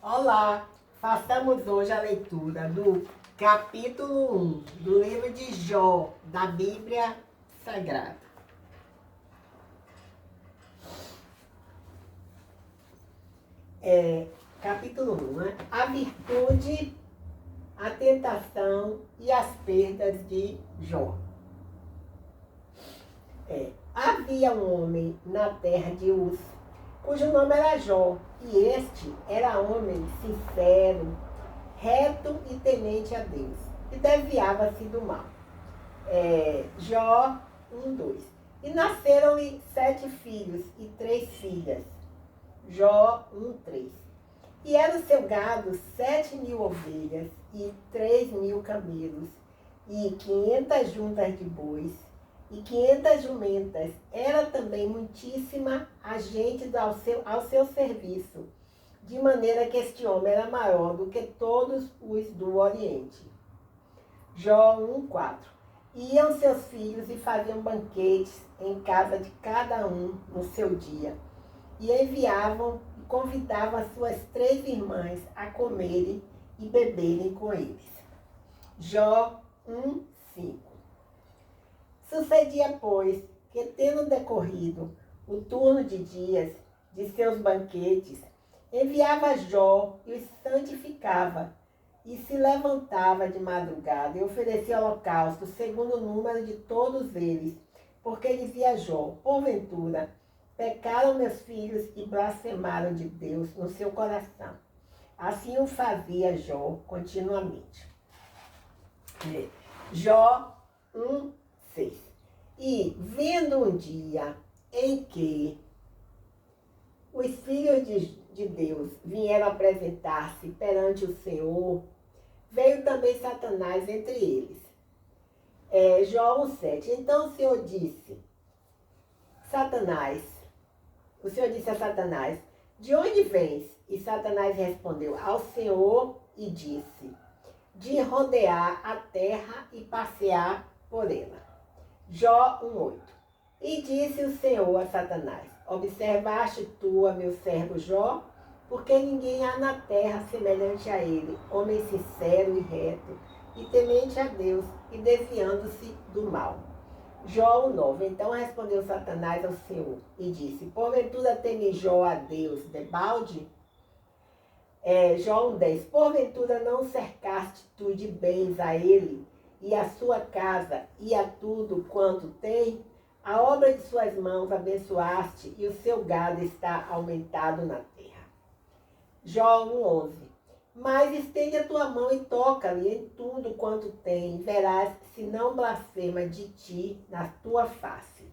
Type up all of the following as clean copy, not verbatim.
Olá, façamos hoje a leitura do capítulo 1 do livro de Jó, da Bíblia Sagrada. Capítulo 1, né? A virtude, a tentação e as perdas de Jó. Havia um homem na terra de Uz, cujo nome era Jó, e este era homem sincero, reto e temente a Deus, e desviava-se do mal. Jó 1:2. E nasceram-lhe 7 filhos e 3 filhas. Jó 1:3. E era o seu gado 7.000 ovelhas e 3.000 camelos, e 500 juntas de bois, e 500 jumentas. Era também muitíssima a gente ao seu serviço, de maneira que este homem era maior do que todos os do Oriente. Jó 1:4. Iam seus filhos e faziam banquetes em casa de cada um no seu dia, e enviavam e convidavam as suas 3 irmãs a comerem e beberem com eles. Jó 1:5. Sucedia, pois, que tendo decorrido o turno de dias de seus banquetes, enviava Jó e os santificava, e se levantava de madrugada e oferecia holocausto segundo o número de todos eles, porque dizia Jó: porventura, pecaram meus filhos e blasfemaram de Deus no seu coração. Assim o fazia Jó continuamente. Jó 1:6. E, vendo um dia em que os filhos de Deus vieram apresentar-se perante o Senhor, veio também Satanás entre eles. Jó 1:7. Então o Senhor disse a Satanás: de onde vens? E Satanás respondeu ao Senhor e disse: de rodear a terra e passear por ela. Jó 1:8. E disse o Senhor a Satanás: observaste tu a meu servo Jó? Porque ninguém há na terra semelhante a ele, homem sincero e reto, e temente a Deus, e desviando-se do mal. Jó 1:9. Então respondeu Satanás ao Senhor e disse: porventura teme Jó a Deus debalde? Jó 1:10. Porventura não cercaste tu de bens a ele, e a sua casa, e a tudo quanto tem? A obra de suas mãos abençoaste, e o seu gado está aumentado na terra. Jó 1:11. Mas estende a tua mão e toca-lhe em tudo quanto tem, verás se não blasfema de ti na tua face.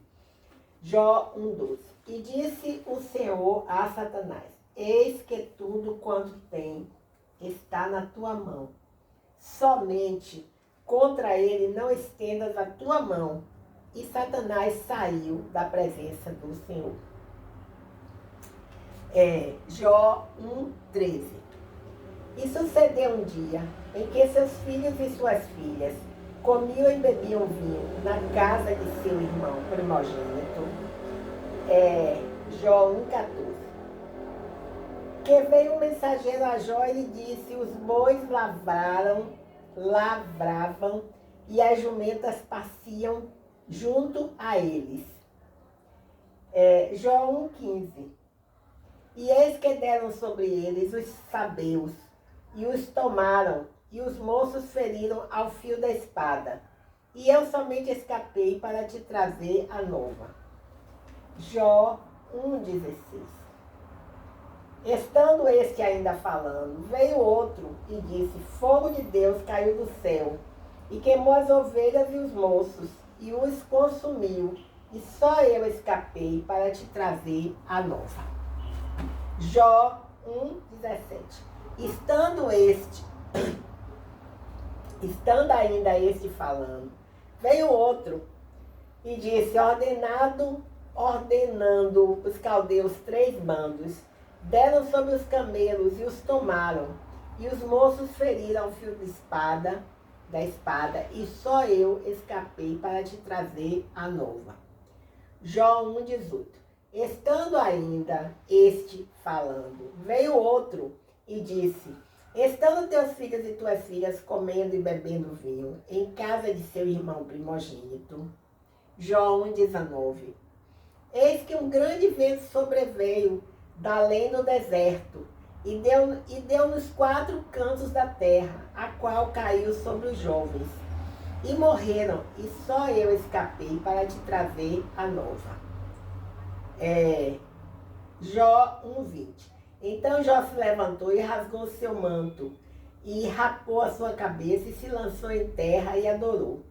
Jó 1:12. E disse o Senhor a Satanás: eis que tudo quanto tem está na tua mão, somente contra ele não estendas a tua mão. E Satanás saiu da presença do Senhor. Jó 1:13. E sucedeu um dia em que seus filhos e suas filhas comiam e bebiam vinho na casa de seu irmão primogênito. Jó 1:14. Que veio um mensageiro a Jó e lhe disse: os bois lavravam, e as jumentas pasciam junto a eles. Jó 1:15. E eis que deram sobre eles os sabeus, e os tomaram, e os moços feriram ao fio da espada. E eu somente escapei para te trazer a nova. Jó 1:16. Estando este ainda falando, veio outro e disse: fogo de Deus caiu do céu, e queimou as ovelhas e os moços, e os consumiu, e só eu escapei para te trazer a nova. Jó 1:17. Estando ainda este falando, veio outro e disse: ordenando os caldeus 3 bandos, deram sobre os camelos e os tomaram, e os moços feriram o fio da espada, e só eu escapei para te trazer a nova. Jó 1:18. Estando ainda este falando, veio outro e disse: estando teus filhos e tuas filhas comendo e bebendo vinho em casa de seu irmão primogênito. Jó 1,19. Eis que um grande vento sobreveio da além no deserto, e deu nos 4 cantos da terra, a qual caiu sobre os jovens. E morreram, e só eu escapei para te trazer a nova. Jó 1,20. Então Jó se levantou e rasgou seu manto, e rapou a sua cabeça, e se lançou em terra e adorou.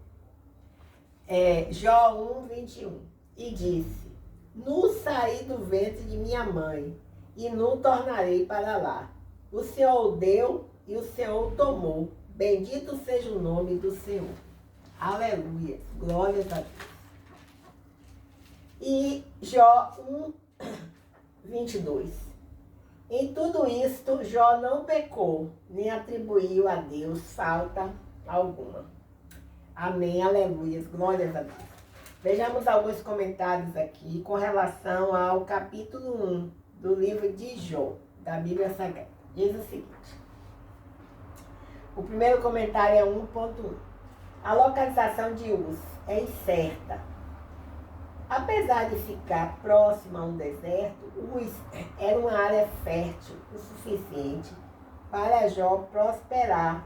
Jó 1,21. E disse: nu saí do ventre de minha mãe, e nu tornarei para lá. O Senhor o deu, e o Senhor o tomou. Bendito seja o nome do Senhor. Aleluia. Glórias a Deus. E Jó 1,22. Em tudo isto, Jó não pecou, nem atribuiu a Deus falta alguma. Amém, aleluia, glórias a Deus. Vejamos alguns comentários aqui com relação ao capítulo 1 do livro de Jó, da Bíblia Sagrada. Diz o seguinte: o primeiro comentário é 1.1. A localização de Uz é incerta. Apesar de ficar próximo a um deserto, Uz era uma área fértil o suficiente para Jó prosperar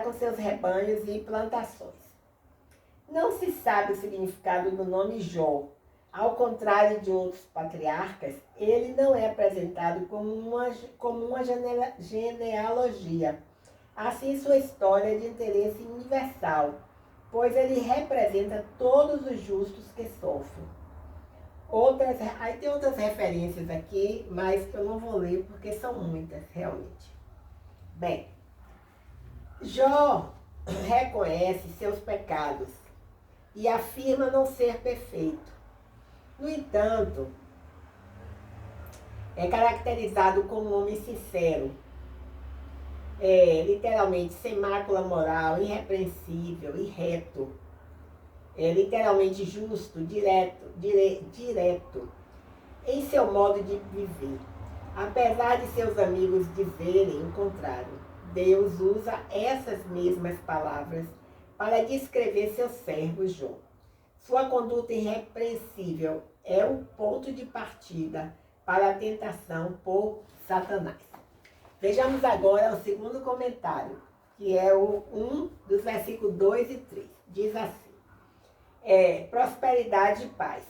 com seus rebanhos e plantações. Não se sabe o significado do nome Jó. Ao contrário de outros patriarcas, ele não é apresentado como uma genealogia. Assim, sua história é de interesse universal, pois ele representa todos os justos que sofrem. Aí tem outras referências aqui, mas eu não vou ler porque são muitas, realmente. Bem, Jó reconhece seus pecados e afirma não ser perfeito. No entanto, é caracterizado como um homem sincero, literalmente sem mácula moral, irrepreensível e reto, literalmente justo, direto em seu modo de viver. Apesar de seus amigos dizerem o contrário, Deus usa essas mesmas palavras para descrever seu servo Jó. Sua conduta irrepreensível é o ponto de partida para a tentação por Satanás. Vejamos agora o segundo comentário, que é o 1 dos versículos 2 e 3. Diz assim: prosperidade e paz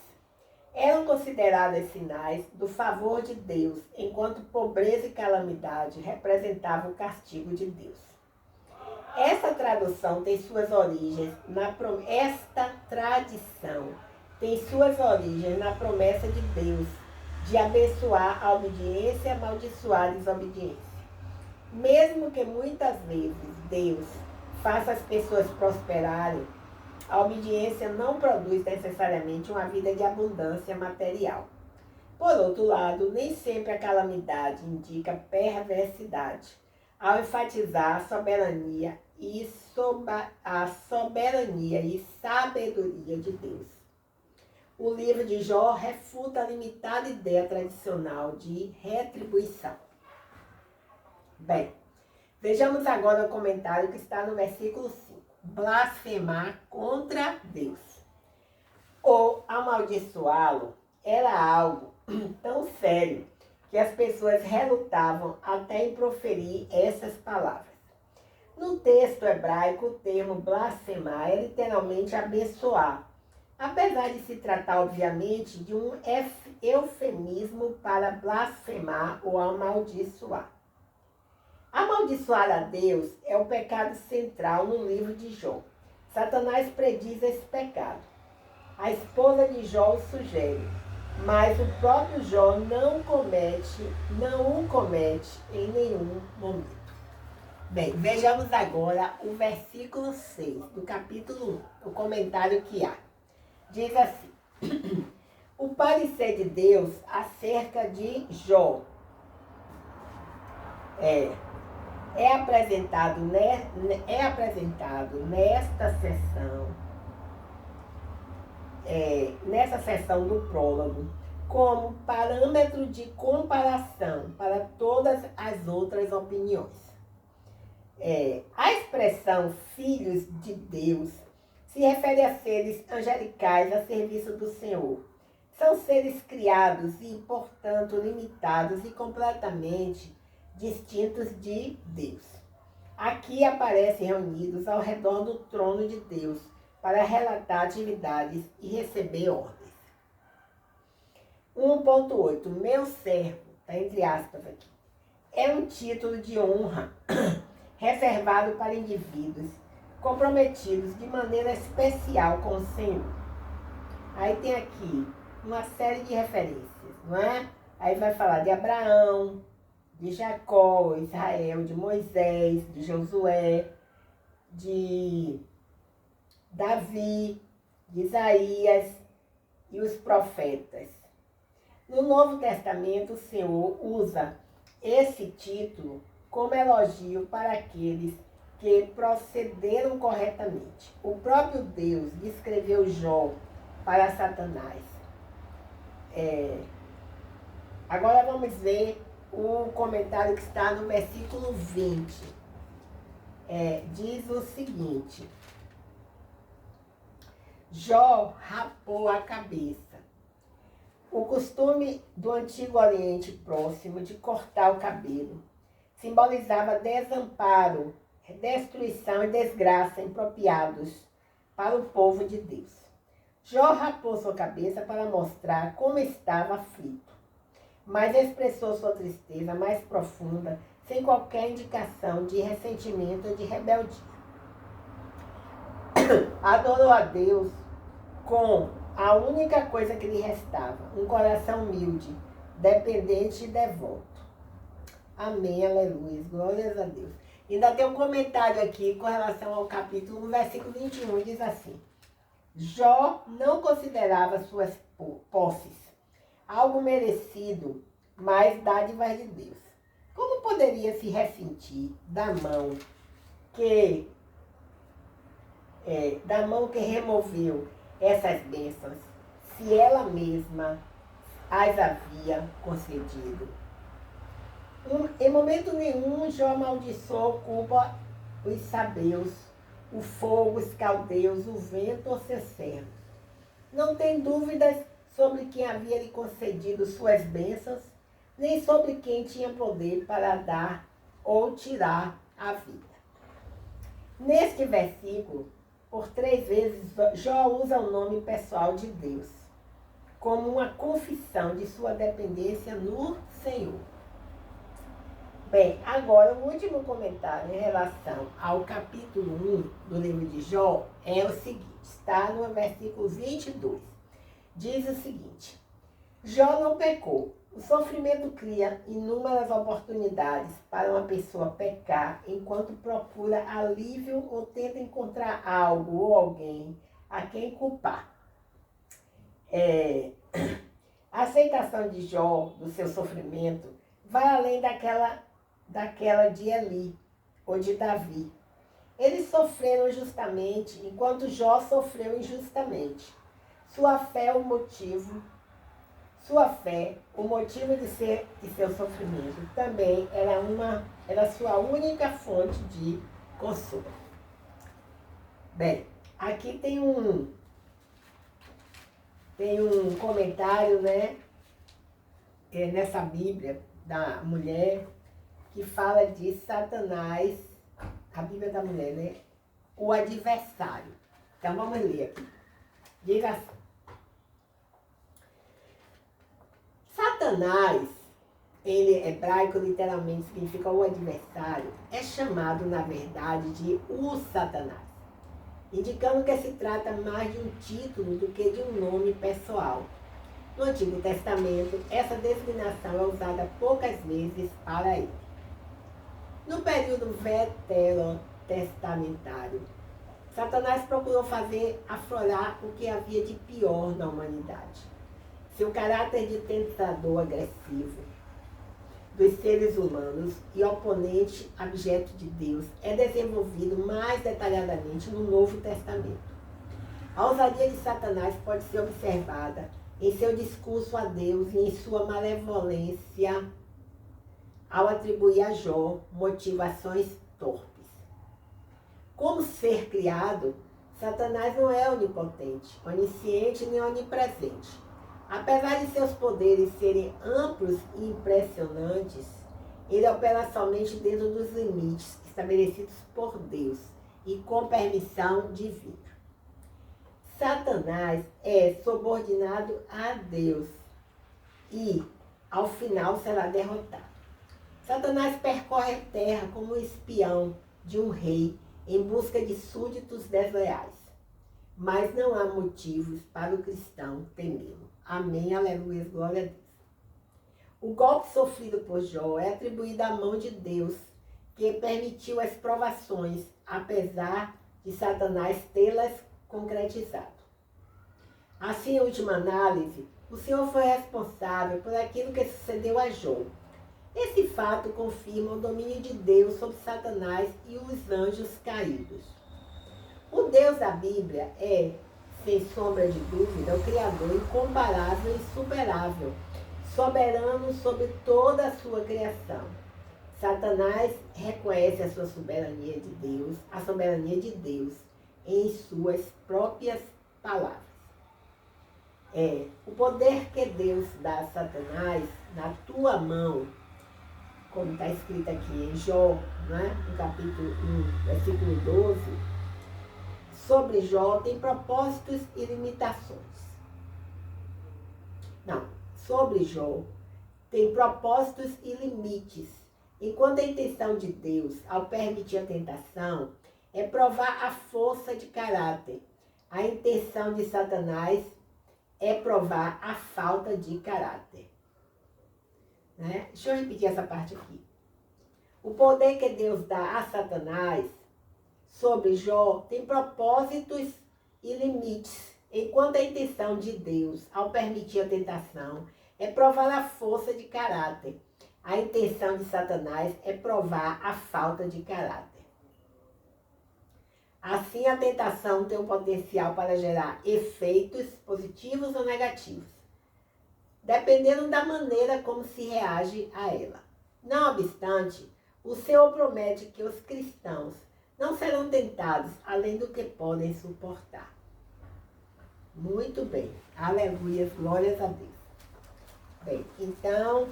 eram consideradas sinais do favor de Deus, enquanto pobreza e calamidade representavam o castigo de Deus. Esta tradição tem suas origens na promessa de Deus de abençoar a obediência e amaldiçoar a desobediência. Mesmo que muitas vezes Deus faça as pessoas prosperarem, a obediência não produz necessariamente uma vida de abundância material. Por outro lado, nem sempre a calamidade indica perversidade, ao enfatizar a soberania e sabedoria de Deus. O livro de Jó refuta a limitada ideia tradicional de retribuição. Bem, vejamos agora o comentário que está no versículo 5. Blasfemar contra Deus ou amaldiçoá-lo era algo tão sério que as pessoas relutavam até em proferir essas palavras. No texto hebraico, o termo blasfemar é literalmente abençoar, apesar de se tratar, obviamente, de um eufemismo para blasfemar ou amaldiçoar. Amaldiçoar a Deus é o pecado central no livro de Jó. Satanás prediz esse pecado. A esposa de Jó o sugere, mas o próprio Jó não o comete em nenhum momento. Bem, vejamos agora o versículo 6 do capítulo 1, o comentário que há. Diz assim: o parecer de Deus acerca de Jó é apresentado nesta sessão do prólogo, como parâmetro de comparação para todas as outras opiniões. A expressão filhos de Deus se refere a seres angelicais a serviço do Senhor. São seres criados e, portanto, limitados e completamente distintos de Deus. Aqui aparecem reunidos ao redor do trono de Deus para relatar atividades e receber ordens. 1.8. Meu servo, está entre aspas aqui, é um título de honra reservado para indivíduos comprometidos de maneira especial com o Senhor. Aí tem aqui uma série de referências, não é? Aí vai falar de Abraão, de Jacó, Israel, de Moisés, de Josué, de Davi, de Isaías e os profetas. No Novo Testamento, o Senhor usa esse título como elogio para aqueles que procederam corretamente. O próprio Deus descreveu Jó para Satanás. Agora vamos ver o comentário que está no versículo 20. Diz o seguinte: Jó rapou a cabeça. O costume do Antigo Oriente Próximo de cortar o cabelo simbolizava desamparo, destruição e desgraça impropriados para o povo de Deus. Jó rapou sua cabeça para mostrar como estava aflito, mas expressou sua tristeza mais profunda, sem qualquer indicação de ressentimento ou de rebeldia. Adorou a Deus com a única coisa que lhe restava, um coração humilde, dependente e devoto. Amém, aleluia, glórias a Deus. Ainda tem um comentário aqui com relação ao capítulo, no versículo 21, diz assim: Jó não considerava suas posses algo merecido, mas dádivas de Deus. Como poderia se ressentir da mão que removeu essas bênçãos, se ela mesma as havia concedido? Em momento nenhum, Jó amaldiçoou, culpa os sabeus, o fogo, os caldeus, o vento ou seus servos. Não tem dúvidas sobre quem havia lhe concedido suas bênçãos, nem sobre quem tinha poder para dar ou tirar a vida. Neste versículo, por 3 vezes, Jó usa o nome pessoal de Deus, como uma confissão de sua dependência no Senhor. Bem, agora o último comentário em relação ao capítulo 1 do livro de Jó é o seguinte, está no versículo 22. Diz o seguinte: Jó não pecou. O sofrimento cria inúmeras oportunidades para uma pessoa pecar enquanto procura alívio ou tenta encontrar algo ou alguém a quem culpar. A aceitação de Jó do seu sofrimento vai além daquela de Eli ou de Davi. Eles sofreram justamente enquanto Jó sofreu injustamente. Sua fé, o motivo de seu sofrimento, também era sua única fonte de consolo. Bem, aqui tem um comentário, né, nessa Bíblia da mulher, que fala de Satanás, a Bíblia da mulher, né, o adversário. Então vamos ler aqui. Diz assim: Satanás, em hebraico literalmente significa o adversário, é chamado na verdade de o Satanás, indicando que se trata mais de um título do que de um nome pessoal. No Antigo Testamento, essa designação é usada poucas vezes para ele. No período veterotestamentário, Satanás procurou fazer aflorar o que havia de pior na humanidade. Seu caráter de tentador agressivo dos seres humanos e oponente objeto de Deus é desenvolvido mais detalhadamente no Novo Testamento. A ousadia de Satanás pode ser observada em seu discurso a Deus e em sua malevolência ao atribuir a Jó motivações torpes. Como ser criado, Satanás não é onipotente, onisciente nem onipresente. Apesar de seus poderes serem amplos e impressionantes, ele opera somente dentro dos limites estabelecidos por Deus e com permissão divina. Satanás é subordinado a Deus e, ao final, será derrotado. Satanás percorre a terra como um espião de um rei em busca de súditos desleais. Mas não há motivos para o cristão temê-lo. Amém, aleluia, glória a Deus. O golpe sofrido por Jó é atribuído à mão de Deus, que permitiu as provações, apesar de Satanás tê-las concretizado. Assim, em última análise, o Senhor foi responsável por aquilo que sucedeu a Jó. Esse fato confirma o domínio de Deus sobre Satanás e os anjos caídos. O Deus da Bíblia é, sem sombra de dúvida, o Criador incomparável e insuperável, soberano sobre toda a sua criação. Satanás reconhece a soberania de Deus em suas próprias palavras. O poder que Deus dá a Satanás na tua mão, como está escrito aqui em Jó, né, no capítulo 1, versículo 12, sobre Jó tem propósitos e limitações. Não, sobre Jó tem propósitos e limites, enquanto a intenção de Deus, ao permitir a tentação, é provar a força de caráter. A intenção de Satanás é provar a falta de caráter. Né? Deixa eu repetir essa parte aqui. O poder que Deus dá a Satanás sobre Jó tem propósitos e limites, enquanto a intenção de Deus, ao permitir a tentação, é provar a força de caráter. A intenção de Satanás é provar a falta de caráter. Assim, a tentação tem um potencial para gerar efeitos positivos ou negativos, dependendo da maneira como se reage a ela. Não obstante, o Senhor promete que os cristãos não serão tentados além do que podem suportar. Muito bem. Aleluia, glórias a Deus. Bem, então,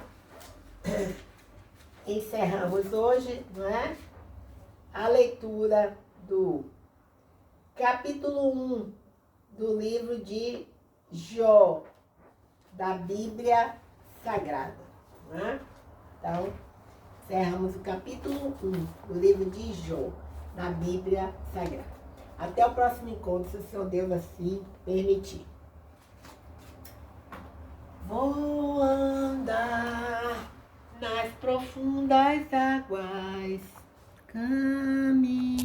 encerramos hoje, não é? A leitura do capítulo 1 do livro de Jó, da Bíblia Sagrada. Não é? Então, encerramos o capítulo 1 do livro de Jó, da Bíblia Sagrada. Até o próximo encontro, se o Senhor Deus assim permitir. Vou andar nas profundas águas, caminhar